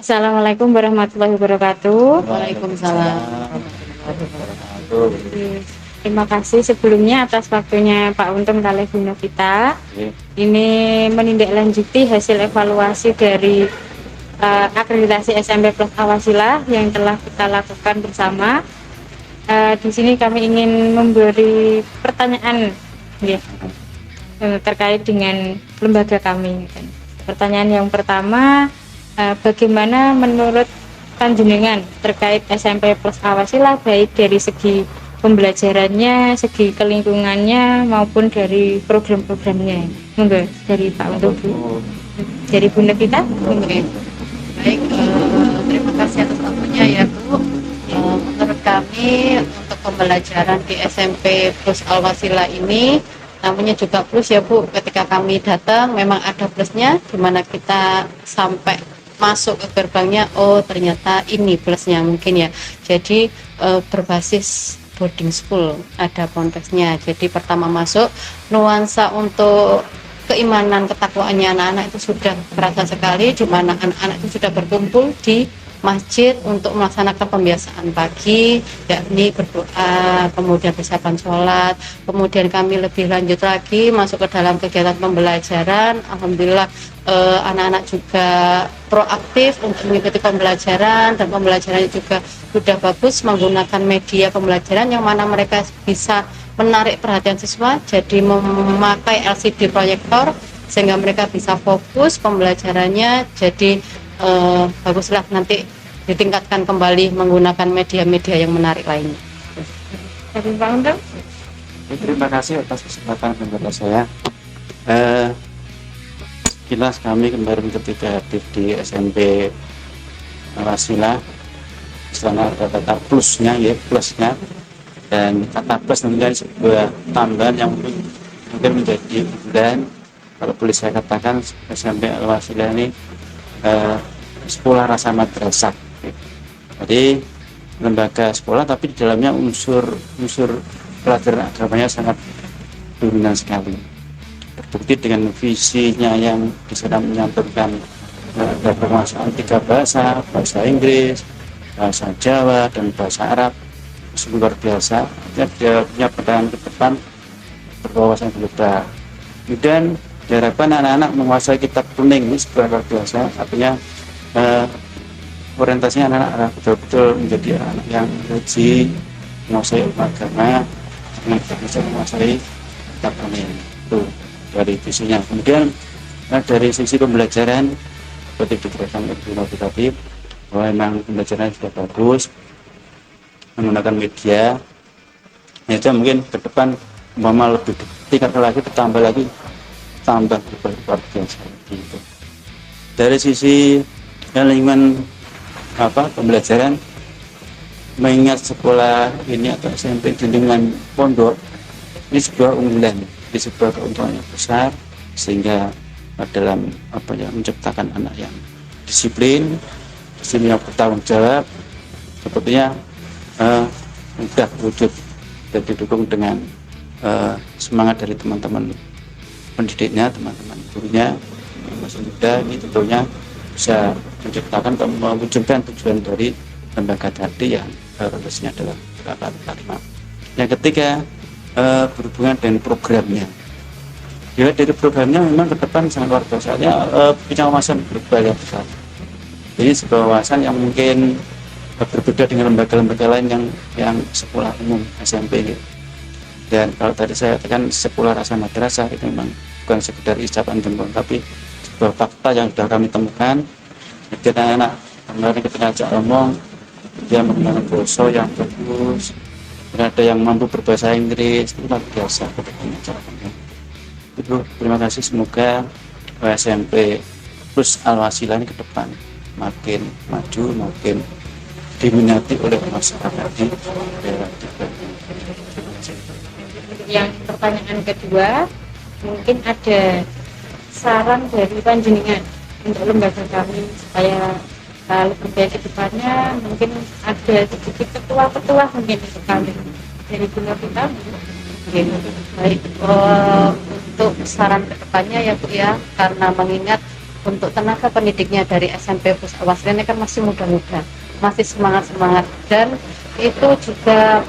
Assalamualaikum warahmatullahi wabarakatuh. Waalaikumsalam. Terima kasih sebelumnya atas waktunya Pak Untung kalih Bunda Vita. Ini menindaklanjuti hasil evaluasi dari akreditasi SMP Plus Awasilah yang telah kita lakukan bersama. Di sini kami ingin memberi pertanyaan terkait dengan lembaga kami. Pertanyaan yang pertama, bagaimana menurut panjenengan terkait SMP Plus Awasilah, baik dari segi pembelajarannya, segi kelingkungannya maupun dari program-programnya? Monggo dari Pak Untuk Bu. Dari Bunda Vita. Oke. Baik, terima kasih atas waktunya ya Bu. Menurut kami untuk pembelajaran di SMP Plus Al-Wasilah ini namanya juga plus ya Bu. Ketika kami datang memang ada plusnya, di mana kita sampai masuk ke gerbangnya, oh ternyata ini plusnya mungkin ya. Jadi berbasis boarding school, ada ponpesnya. Jadi pertama masuk, nuansa untuk keimanan ketakwaannya anak-anak itu sudah terasa sekali, di mana anak-anak itu sudah berkumpul di masjid untuk melaksanakan pembiasaan pagi, yakni berdoa, kemudian persiapan sholat. Kemudian kami lebih lanjut lagi masuk ke dalam kegiatan pembelajaran. Alhamdulillah anak-anak juga proaktif untuk mengikuti pembelajaran, dan pembelajarannya juga sudah bagus menggunakan media pembelajaran yang mana mereka bisa menarik perhatian siswa, jadi memakai LCD proyektor sehingga mereka bisa fokus pembelajarannya. Jadi baguslah nanti ditingkatkan kembali menggunakan media-media yang menarik lainnya. Dari Pak Untung. Terima kasih atas kesempatan kepada saya. Sekilas kami kemarin ketika hadir di SMP Wasilah, di sana ada kata plusnya, ya plusnya, dan kata plus tentunya sebuah tambahan yang mungkin menjadi unggulan. Kalau boleh saya katakan, SMP Al-Wasilah ini sekolah rasa madrasah. Jadi lembaga sekolah tapi di dalamnya unsur pelajaran agamanya sangat dominan sekali. Terbukti dengan visinya yang di sana menyantumkan ada penguasaan 3 bahasa, bahasa Inggris, bahasa Jawa, dan bahasa Arab. Luar biasa. Dia punya pandangan ke depan, berwawasan global. Kemudian diharapkan anak-anak menguasai kitab kuning, ini sebuah luar biasa. Artinya orientasinya anak-anak betul-betul menjadi anak yang haji, menguasai agama, bisa menguasai kitab kuning. Itu dari visinya. Kemudian dari sisi pembelajaran, seperti dikatakan Ibu tadi, bahwa memang pembelajaran sudah bagus menggunakan media. Ya, mungkin ke depan lebih tingkat lagi, tambah luar biasa gitu. Dari sisi lingkungan pembelajaran, mengingat sekolah ini atau SMP di lingkungan pondok, ini sebuah unggulan, ini sebuah keuntungan yang besar, sehingga dalam menciptakan anak yang disiplin yang bertanggung jawab, sepertinya mudah wujud dan didukung dengan semangat dari teman-teman pendidiknya, teman-teman gurunya, masih muda. Ini tentunya bisa menciptakan atau mewujudkan tujuan dari lembaga tadi yang harusnya adalah kalimat. Yang ketiga, berhubungan dengan programnya. Dilihat dari programnya memang ke depan sangat luar biasa, punya wawasan global yang besar. Jadi sebuah wawasan yang mungkin berbeda dengan lembaga-lembaga lain yang sekolah umum SMP. Dan kalau tadi saya katakan sekolah rasa madrasah, itu memang bukan sekedar ucapan jempol, tapi sebuah fakta yang sudah kami temukan. Jadi anak-anak kemarin ketika ajak ngomong, dia menggunakan bahasa yang bagus, ada yang mampu berbahasa Inggris, itu luar biasa. Itu terima kasih, semoga SMP Plus Al-Wasilah ini ke depan makin maju, makin diminati oleh masyarakat di daerah. Yang pertanyaan kedua, mungkin ada saran dari panjenengan untuk lembaga kami supaya lebih baik ke depannya. Mungkin ada sedikit ketua mungkin untuk kami dari Bunda Vita. Baik, untuk saran ke depannya ya Bu ya, karena mengingat untuk tenaga pendidiknya dari SMP Plus Al-Wasliyah ini kan masih muda-muda, masih semangat-semangat, dan itu juga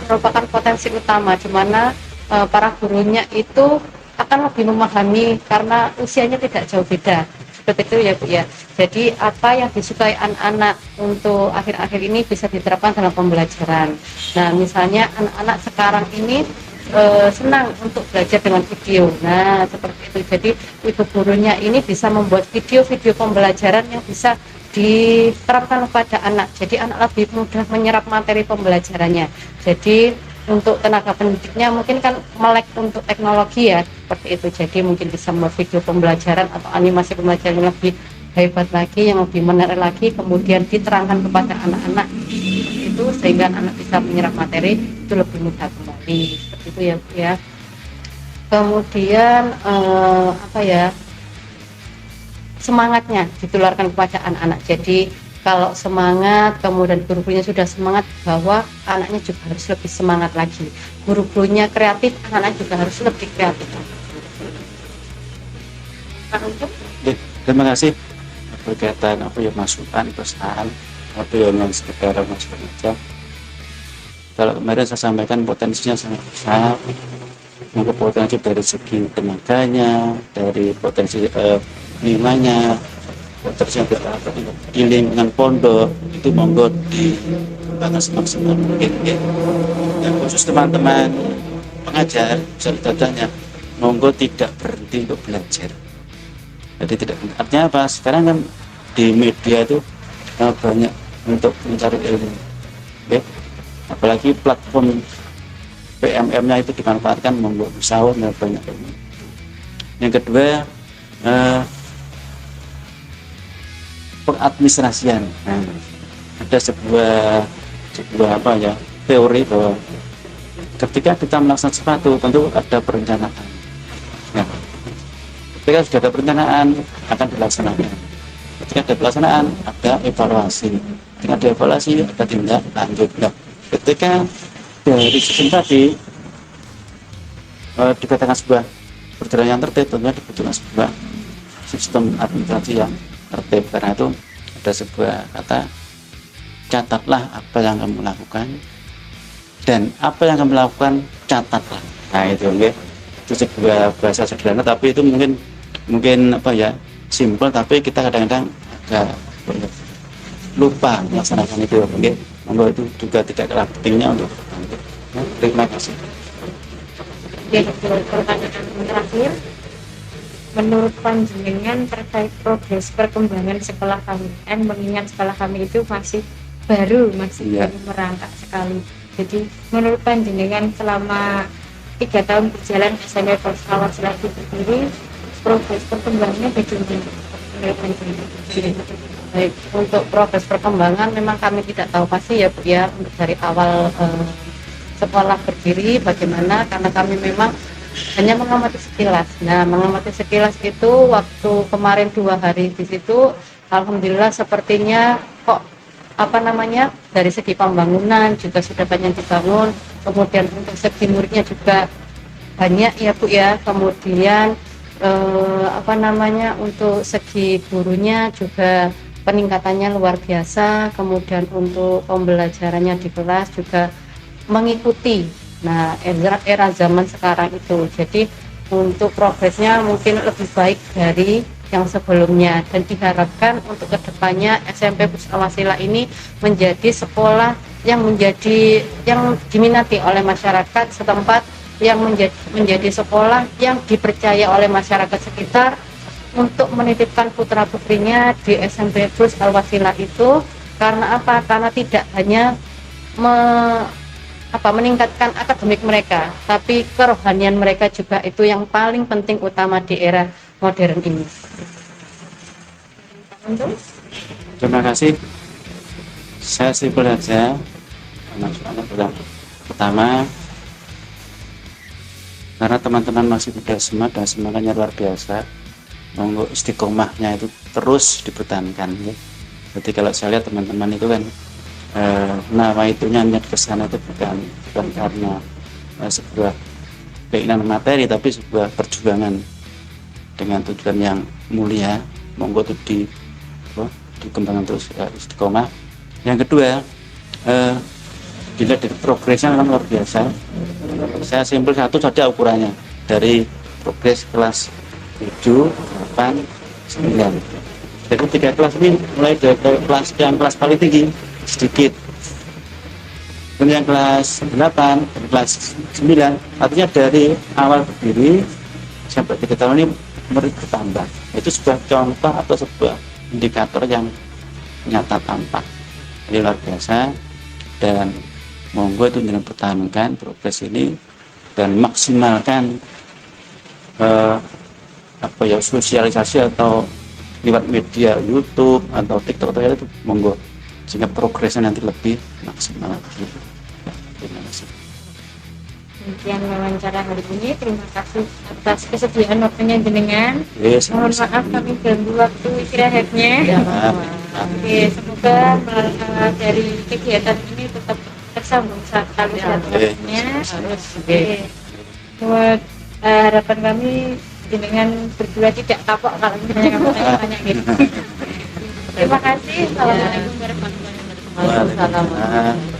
merupakan potensi utama di mana para gurunya itu akan lebih memahami karena usianya tidak jauh beda. Seperti itu ya Bu ya. Jadi apa yang disukai anak-anak untuk akhir-akhir ini bisa diterapkan dalam pembelajaran. Nah, misalnya anak-anak sekarang ini senang untuk belajar dengan video. Nah, seperti itu. Jadi ibu gurunya ini bisa membuat video-video pembelajaran yang bisa diterapkan kepada anak. Jadi anak lebih mudah menyerap materi pembelajarannya. Jadi untuk tenaga pendidiknya mungkin kan melek untuk teknologi ya, seperti itu. Jadi mungkin bisa membuat video pembelajaran atau animasi pembelajaran yang lebih hebat lagi, yang lebih menarik lagi, kemudian diterangkan kepada anak-anak itu sehingga anak bisa menyerap materi itu lebih mudah kembali. Seperti itu ya Bu ya. Kemudian apa ya, semangatnya ditularkan kepada anak-anak. Jadi kalau semangat, kemudian guru-gurunya sudah semangat, bahwa anaknya juga harus lebih semangat lagi. Guru-gurunya kreatif, anak-anak juga harus lebih kreatif. Terima kasih berkaitan apa ya, masukan, pesan, apa yang sekitar masukan aja. Kalau kemarin saya sampaikan potensinya sangat besar, maka potensi dari segi tenaganya, dari potensi nilainya, potensi yang di lingkungan pondok itu monggo dikembangkan semaksimal mungkin ya. Dan khusus teman-teman pengajar, pesertanya, monggo tidak berhenti untuk belajar. Jadi tidak, artinya apa? Sekarang kan di media itu banyak untuk mencari ilmu, ya. Apalagi platform PMM-nya itu dimanfaatkan membuat usaha dan banyak ilmu. Yang kedua, pengadministrasian. Nah, ada sebuah apa ya, teori bahwa ketika kita melaksanakan sesuatu tentu ada perencanaan. Nah, ketika sudah ada perencanaan akan dilaksanakan. Ketika ada pelaksanaan ada evaluasi. Ketika ada evaluasi ada tindak lanjut. Nah, ketika dari sistem tadi dikatakan sebuah perjalanan yang tertib, tentunya dibutuhkan sebuah sistem administrasi yang tertib. Karena itu ada sebuah kata, catatlah apa yang kamu lakukan dan apa yang kamu lakukan catatlah. Nah itu okay. Itu sebuah bahasa sederhana tapi itu mungkin apa ya, simpel, tapi kita kadang-kadang agak lupa melaksanakan itu. Okay. Monggo itu juga tidak kalah pentingnya untuk ya, terima kasih. Pertanyaan terakhir, menurut panjenengan terkait progres perkembangan sekolah kami, mengingat sekolah kami itu masih baru merangkak sekali. Jadi menurut panjenengan selama 3 tahun berjalan SMP Plus Al-Wasliyah berdiri, progres perkembangannya bagaimana menurut panjenengan? Baik, untuk progres perkembangan memang kami tidak tahu pasti ya Bu ya, untuk dari awal sekolah berdiri bagaimana, karena kami memang hanya mengamati sekilas. Nah, mengamati sekilas itu waktu kemarin 2 hari di situ, alhamdulillah sepertinya kok dari segi pembangunan juga sudah banyak dibangun, kemudian untuk segi muridnya juga banyak ya Bu ya, kemudian untuk segi gurunya juga peningkatannya luar biasa, kemudian untuk pembelajarannya di kelas juga mengikuti era zaman sekarang itu. Jadi untuk progresnya mungkin lebih baik dari yang sebelumnya, dan diharapkan untuk kedepannya SMP Plus Al-Wasliyah ini menjadi sekolah yang diminati oleh masyarakat setempat, yang menjadi sekolah yang dipercaya oleh masyarakat sekitar untuk menitipkan putra putrinya di SMP Plus Al-Wasliyah itu. Karena apa? Karena tidak hanya meningkatkan akademik mereka, tapi kerohanian mereka juga itu yang paling penting utama di era modern ini. Terima kasih. Saya simpel saja. Pertama, karena teman-teman masih muda semua dan semangatnya luar biasa, monggo istiqomahnya itu terus dipertahankan ya. Jadi kalau saya lihat teman-teman itu kan niat ke sana itu bukan karena sebuah keinginan materi, tapi sebuah perjuangan dengan tujuan yang mulia, monggo itu dikembangkan terus ya, istiqomah. Yang kedua, dilihat dari progresnya memang luar biasa. Saya simpel satu saja ukurannya, dari progres kelas 7, 8, 9. Jadi 3 kelas ini mulai dari kelas paling tinggi sedikit, kemudian yang kelas 8, kelas 9, artinya dari awal berdiri sampai 3 tahun ini murid bertambah. Itu sebuah contoh atau sebuah indikator yang nyata tampak. Ini luar biasa, dan monggo itu jangan pertahankan progres ini dan maksimalkan sosialisasi atau lewat media YouTube atau TikTok atau itu, monggo, sehingga progresnya nanti lebih maksimal. Terima kasih. Demikian wawancara hari ini. Terima kasih atas kesediaan waktunya jenengan. Yes, Mohon maaf kami ganggu waktu istirahatnya. Ya, Oke, semoga dari kegiatan ini tetap tersambung tali silaturahminya. Oke. Buat harapan kami jenengan berdua tidak kapok kalau misalnya kamu tanya gitu. Terima kasih. Assalamualaikum warahmatullahi wabarakatuh. Waalaikumsalam.